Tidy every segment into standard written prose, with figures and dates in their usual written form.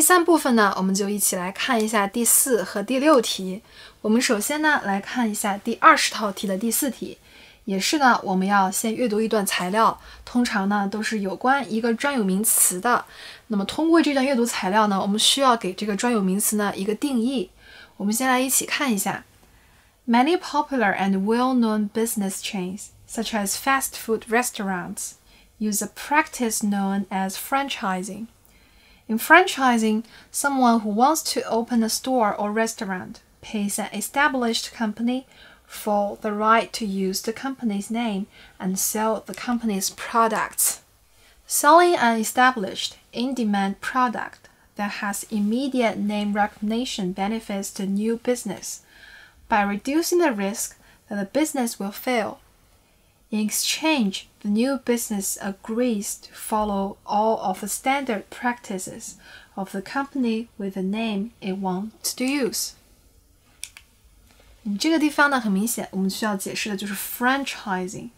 3部分呢，我们就一起来看一下第4和第6题。我们首先呢来看一下第20套题的第4题，也是呢我们要先阅读一段材料，通常呢都是有关一个专有名词的。那么通过这段阅读材料呢，我们需要给这个专有名词呢一个定义。我们先来一起看一下。Many popular and well-known business chains, such as fast food restaurants, use a practice known as franchising. In franchising, someone who wants to open a store or restaurant pays an established company for the right to use the company's name and sell the company's products. Selling an established, in-demand product that has immediate name recognition benefits the new business by reducing the risk that the business will fail. In exchange, the new business agrees to follow all of the standard practices of the company with the name it wants to use. 这个地方呢，很明显，我们需要解释的就是 franchising。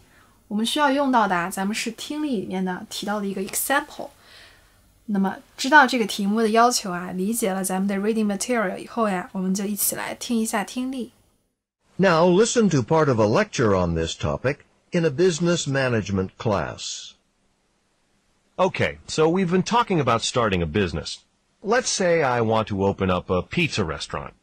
我们需要用到的咱们是听力里面呢提到的一个 example。那么知道这个题目的要求理解了咱们的 reading material 以后我们就一起来听一下听力。Now listen to part of a lecture on this topic.In a business management class. Okay, so we've been talking about starting a business. Let's say I want to open up a pizza restaurant.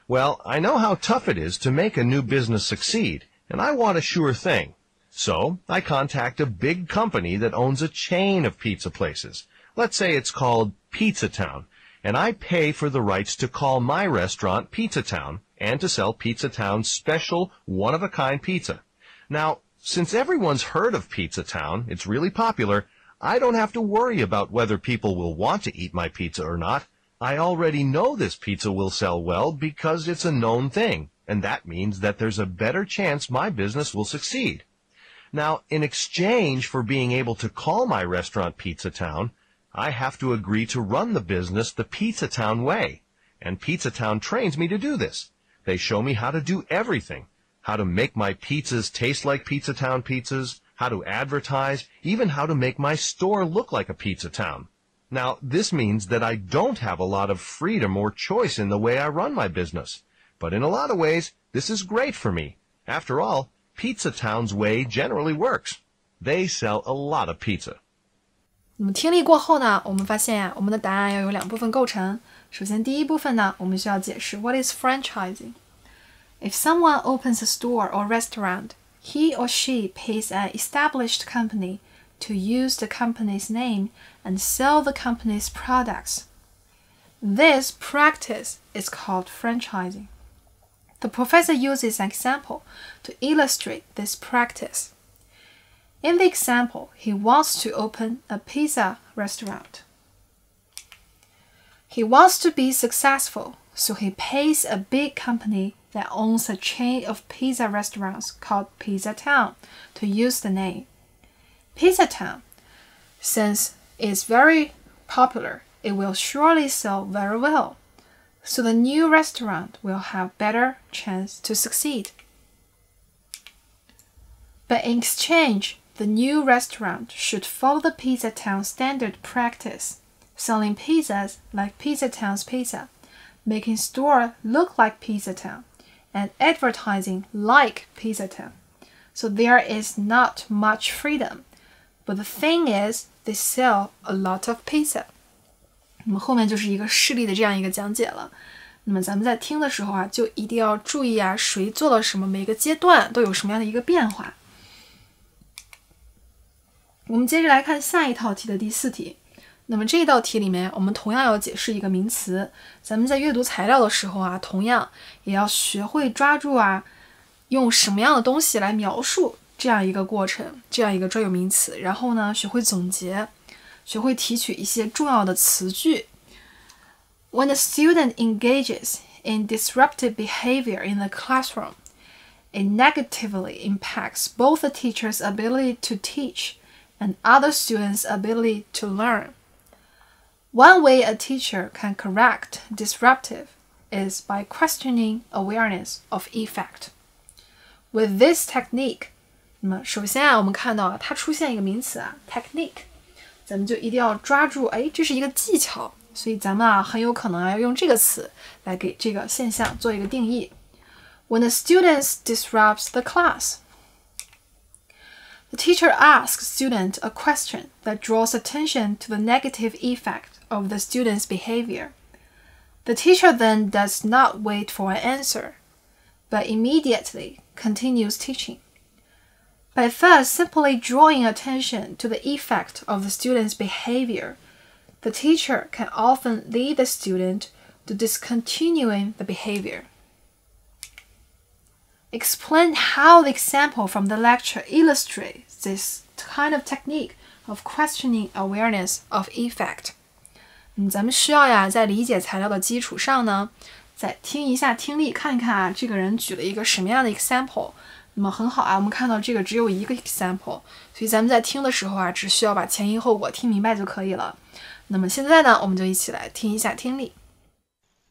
Well, I know how tough it is to make a new business succeed, and I want a sure thing. So I contact a big company that owns a chain of pizza places. Let's say it's called Pizza Town, and I pay for the rights to call my restaurant Pizza Town and to sell Pizza Town's special one-of-a-kind pizza. Now, since everyone's heard of Pizza Town, it's really popular, I don't have to worry about whether people will want to eat my pizza or not. I already know this pizza will sell well because it's a known thing, and that means that there's a better chance my business will succeed. Now, in exchange for being able to call my restaurant Pizza Town, I have to agree to run the business the Pizza Town way, and Pizza Town trains me to do this. They show me how to do everything.How to make my pizzas taste like Pizza Town pizzas, how to advertise, even how to make my store look like a Pizza Town. Now, this means that I don't have a lot of freedom or choice in the way I run my business. But in a lot of ways, this is great for me. After all, Pizza Town's way generally works. They sell a lot of pizza. 那么听力过后呢，我们发现我们的答案要有2部分构成。首先第一部分呢，我们需要解释 What is franchising?If someone opens a store or restaurant, he or she pays an established company to use the company's name and sell the company's products. This practice is called franchising. The professor uses an example to illustrate this practice. In the example, he wants to open a pizza restaurant. He wants to be successful, so he pays a big company.that owns a chain of pizza restaurants called Pizza Town to use the name. Pizza Town, since it's very popular, it will surely sell very well. So the new restaurant will have better chance to succeed. But in exchange, the new restaurant should follow the Pizza Town standard practice, selling pizzas like Pizza Town's pizza, making store look like Pizza Town.And advertising like Pizza Town. So there is not much freedom. But the thing is, they sell a lot of pizza. 那么后面就是一个事例的这样一个讲解了。那么咱们在听的时候就一定要注意谁做了什么，每个阶段都有什么样的一个变化。我们接着来看下一套题的第4题。那么这道题里面，我们同样要解释一个名词。咱们在阅读材料的时候同样也要学会抓住用什么样的东西来描述这样一个过程，这样一个专有名词。然后呢，学会总结，学会提取一些重要的词句。When a student engages in disruptive behavior in the classroom, it negatively impacts both the teacher's ability to teach and other students' ability to learn.One way a teacher can correct disruptive is by questioning awareness of effect. With this technique, 那么首先我们看到它出现一个名词technique，咱们就一定要抓住，这是一个技巧，所以咱们很有可能要用这个词来给这个现象做一个定义。When the student disrupts the class. The teacher asks student a question that draws attention to the negative effect of the student's behavior. The teacher then does not wait for an answer, but immediately continues teaching. By thus simply drawing attention to the effect of the student's behavior, the teacher can often lead the student to discontinuing the behavior. Explain how the example from the lecture illustrates this kind of technique of questioning awareness of effect. 咱们需要在理解材料的基础上呢，再听一下听力，看一看这个人举了一个什么样的 example。那么很好我们看到这个只有一个 example， 所以咱们在听的时候只需要把前因后果听明白就可以了。那么现在呢，我们就一起来听一下听力。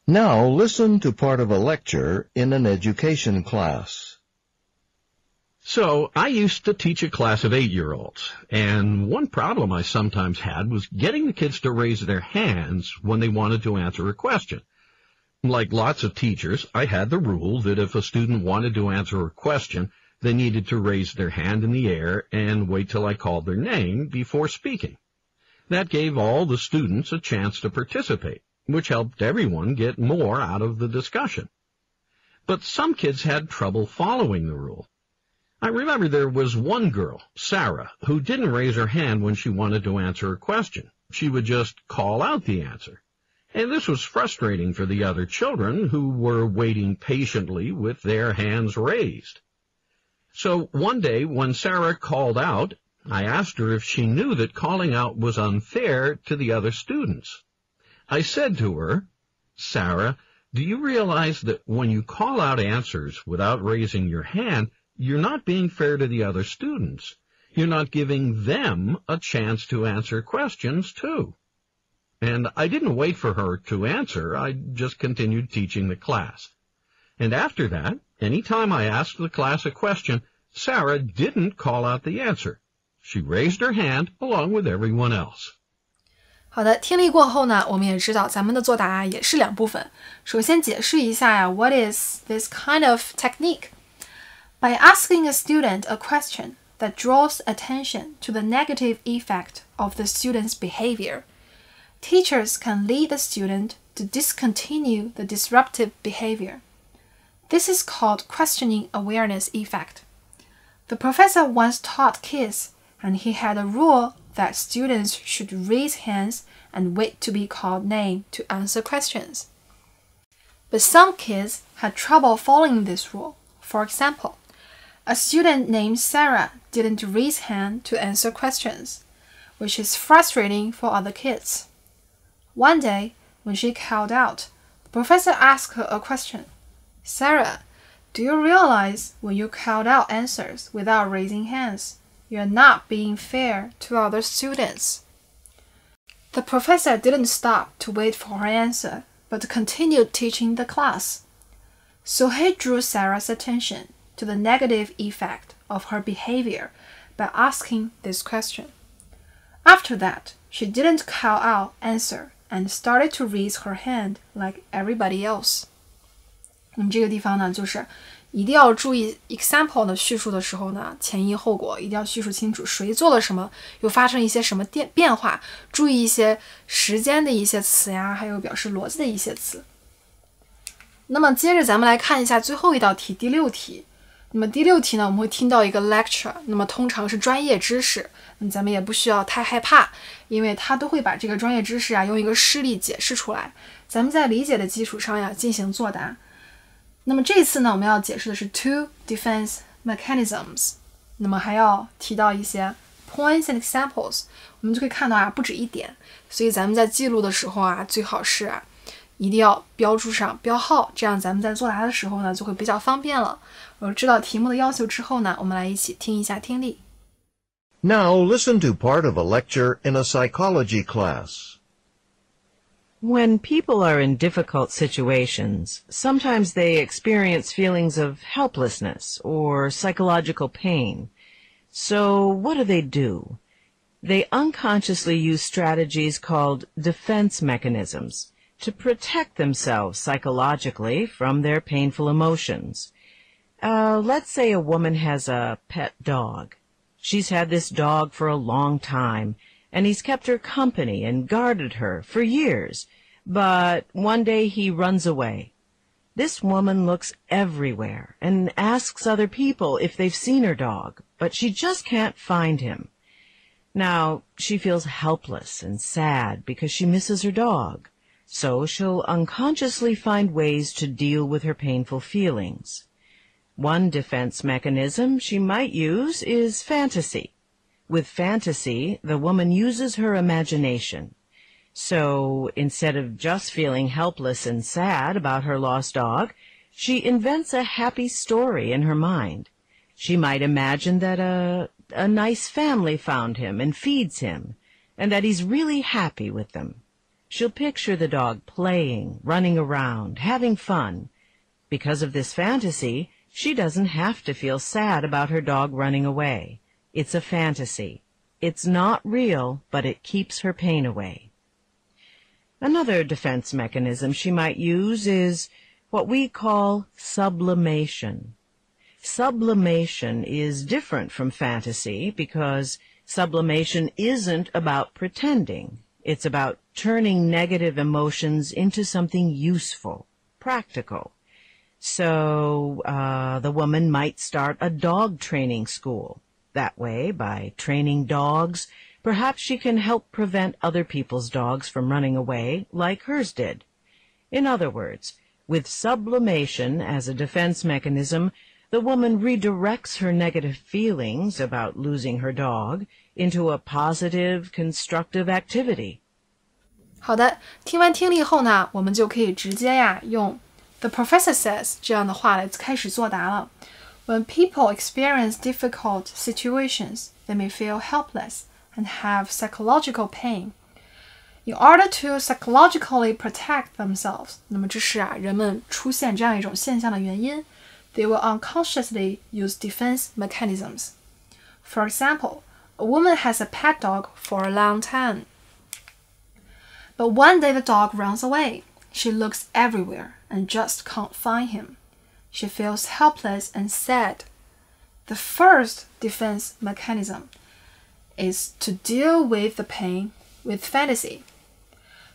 Now listen to part of a lecture in an education class. So, I used to teach a class of 8-year-olds, and one problem I sometimes had was getting the kids to raise their hands when they wanted to answer a question. Like lots of teachers, I had the rule that if a student wanted to answer a question, they needed to raise their hand in the air and wait till I called their name before speaking. That gave all the students a chance to participate, which helped everyone get more out of the discussion. But some kids had trouble following the rule. I remember there was one girl, Sarah, who didn't raise her hand when she wanted to answer a question. She would just call out the answer. And this was frustrating for the other children who were waiting patiently with their hands raised. So one day when Sarah called out, I asked her if she knew that calling out was unfair to the other students. I said to her, Sarah, do you realize that when you call out answers without raising your hand, you're not being fair to the other students. You're not giving them a chance to answer questions, too. And I didn't wait for her to answer. I just continued teaching the class. And after that, any time I asked the class a question, Sarah didn't call out the answer. She raised her hand along with everyone else. 好的，听力过后呢，我们也知道咱们的作答也是两部分。首先解释一下what is this kind of technique?By asking a student a question that draws attention to the negative effect of the student's behavior, teachers can lead the student to discontinue the disruptive behavior. This is called questioning awareness effect. The professor once taught kids, and he had a rule that students should raise hands and wait to be called name to answer questions. But some kids had trouble following this rule. For example,A student named Sarah didn't raise hand to answer questions, which is frustrating for other kids. One day, when she called out, the professor asked her a question. Sarah, do you realize when you called out answers without raising hands, you're not being fair to other students? The professor didn't stop to wait for her answer, but continued teaching the class. So he drew Sarah's attention.to the negative effect of her behavior by asking this question. After that, she didn't call out answer and started to raise her hand like everybody else. 那么这个地方呢，就是一定要注意 example 的叙述的时候呢，前因后果一定要叙述清楚，谁做了什么，又发生一些什么变化，注意一些时间的一些词呀，还有表示逻辑的一些词。那么接着咱们来看一下最后一道题，第6题。那么第6题呢，我们会听到一个 lecture， 那么通常是专业知识，那么咱们也不需要太害怕，因为它都会把这个专业知识用一个事例解释出来，咱们在理解的基础上进行作答。那么这次呢，我们要解释的是 two defense mechanisms， 那么还要提到一些 points and examples， 我们就可以看到不止一点，所以咱们在记录的时候最好是一定要标注上标号，这样咱们在作答的时候呢就会比较方便了。知道题目的要求之后呢，我们来一起听一下听力。Now listen to part of a lecture in a psychology class. When people are in difficult situations, sometimes they experience feelings of helplessness or psychological pain. So what do? They unconsciously use strategies called defense mechanisms to protect themselves psychologically from their painful emotions. Let's say a woman has a pet dog. She's had this dog for a long time, and he's kept her company and guarded her for years, but one day he runs away. This woman looks everywhere and asks other people if they've seen her dog, but she just can't find him. Now, she feels helpless and sad because she misses her dog, so she'll unconsciously find ways to deal with her painful feelings. One defense mechanism she might use is fantasy. With fantasy, the woman uses her imagination. So, instead of just feeling helpless and sad about her lost dog, she invents a happy story in her mind. She might imagine that a nice family found him and feeds him, and that he's really happy with them. She'll picture the dog playing, running around, having fun. Because of this fantasy, she doesn't have to feel sad about her dog running away. It's a fantasy. It's not real, but it keeps her pain away. Another defense mechanism she might use is what we call sublimation. Sublimation is different from fantasy because sublimation isn't about pretending. It's about turning negative emotions into something useful, practical. So the woman might start a dog training school. That way, by training dogs, perhaps she can help prevent other people's dogs from running away like hers did. In other words, with sublimation as a defense mechanism, the woman redirects her negative feelings about losing her dog into a positive, constructive activity. 好的，听完听力后呢，我们就可以直接用 The professor says 这样的话来开始作答了。When people experience difficult situations, they may feel helpless and have psychological pain. In order to psychologically protect themselves, 那么这是人们出现这样一种现象的原因。They will unconsciously use defense mechanisms. For example, a woman has a pet dog for a long time. But one day the dog runs away. She looks everywhere and just can't find him. She feels helpless and sad. The first defense mechanism is to deal with the pain with fantasy.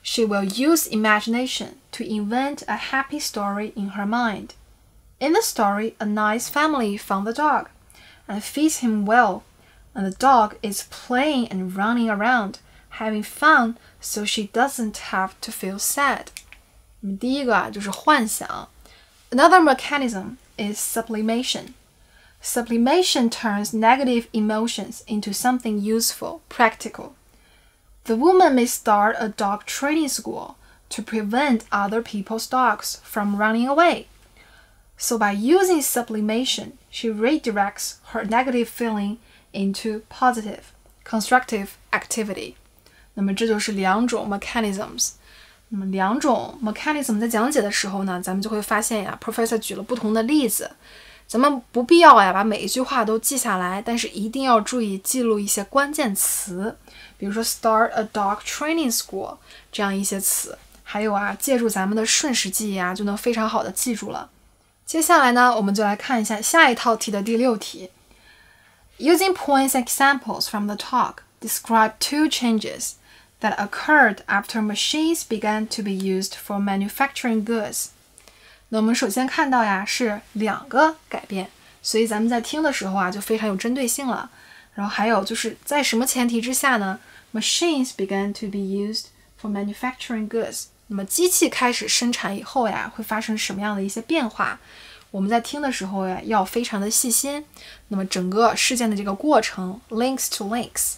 She will use imagination to invent a happy story in her mind. In the story, a nice family found the dog and feeds him well, and the dog is playing and running around, having fun, so she doesn't have to feel sad. 第一个就是幻想。Another mechanism is sublimation. Sublimation turns negative emotions into something useful, practical. The woman may start a dog training school to prevent other people's dogs from running away. So by using sublimation, she redirects her negative feeling into positive, constructive activity. 那么这就是两种 mechanisms。那么两种 mechanism 在讲解的时候呢，咱们就会发现Professor 举了不同的例子。咱们不必要把每一句话都记下来，但是一定要注意记录一些关键词，比如说 start a dog training school 这样一些词，还有借助咱们的瞬时记忆就能非常好的记住了。接下来呢，我们就来看一下下一套题的第6题。Using points and examples from the talk, describe 2 changes that occurred after machines began to be used for manufacturing goods. 那我们首先看到是2个改变，所以咱们在听的时候就非常有针对性了。然后还有就是在什么前提之下呢？ Machines began to be used for manufacturing goods. 那么机器开始生产以后会发生什么样的一些变化？我们在听的时候要非常的细心。那么整个事件的这个过程 links to links。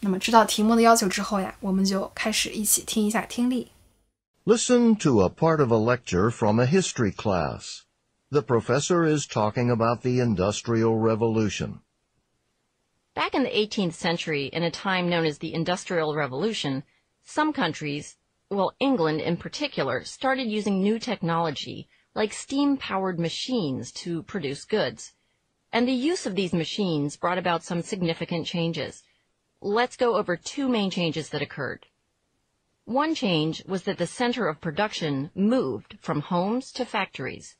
那么知道题目的要求之后我们就开始一起听一下听力。Listen to a part of a lecture from a history class. The professor is talking about the Industrial Revolution. Back in the 18th century, in a time known as the Industrial Revolution, some countries, well, England in particular, started using new technology like steam-powered machines to produce goods. And the use of these machines brought about some significant changes. let's go over two main changes that occurred. One change was that the center of production moved from homes to factories.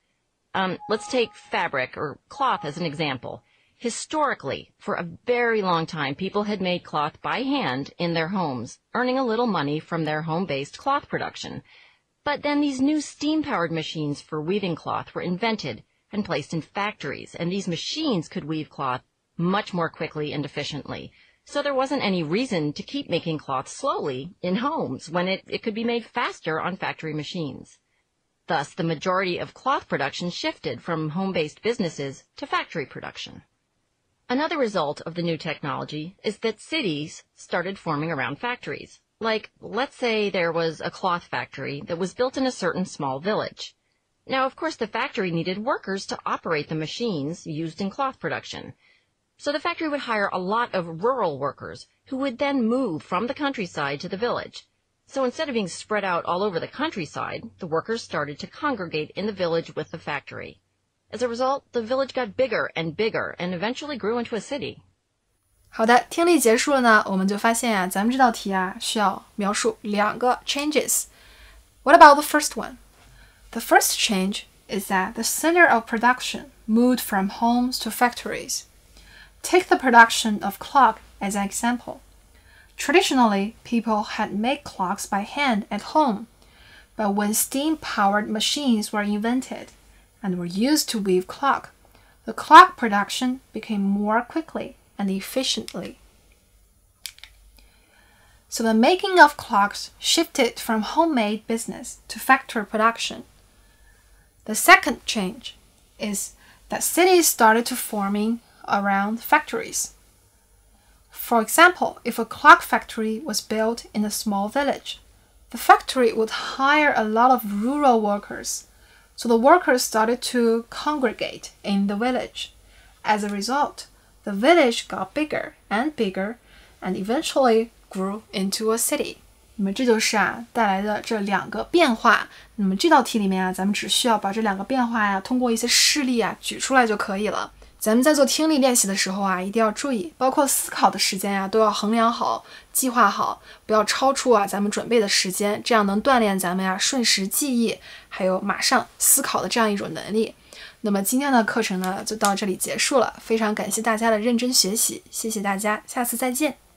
Let's take fabric or cloth as an example. Historically, for a very long time, people had made cloth by hand in their homes, earning a little money from their home-based cloth production. But then these new steam-powered machines for weaving cloth were invented and placed in factories, and these machines could weave cloth much more quickly and efficiently. So there wasn't any reason to keep making cloth slowly in homes when it could be made faster on factory machines. Thus, the majority of cloth production shifted from home-based businesses to factory production. Another result of the new technology is that cities started forming around factories. Like, let's say there was a cloth factory that was built in a certain small village. Now, of course, the factory needed workers to operate the machines used in cloth production. So the factory would hire a lot of rural workers who would then move from the countryside to the village. So instead of being spread out all over the countryside, the workers started to congregate in the village with the factory. As a result, the village got bigger and bigger and eventually grew into a city. 好的，听力结束了呢，我们就发现咱们这道题需要描述2个 changes. What about the first one? The first change is that the center of production moved from homes to factories. Take the production of clock as an example. Traditionally, people had made clocks by hand at home, but when steam-powered machines were invented and were used to weave clock, the clock production became more quickly and efficiently. So the making of clocks shifted from homemade business to factory production. The second change is that cities started to forming around factories. For example, if a clock factory was built in a small village, the factory would hire a lot of rural workers, so the workers started to congregate in the village. As a result, the village got bigger and bigger and eventually grew into a city. 那么这就是带来的这2个变化。那么这道题里面咱们只需要把这2个变化通过一些事例举出来就可以了。咱们在做听力练习的时候一定要注意，包括思考的时间都要衡量好，计划好，不要超出咱们准备的时间，这样能锻炼咱们瞬时记忆，还有马上思考的这样一种能力。那么今天的课程呢就到这里结束了，非常感谢大家的认真学习，谢谢大家，下次再见。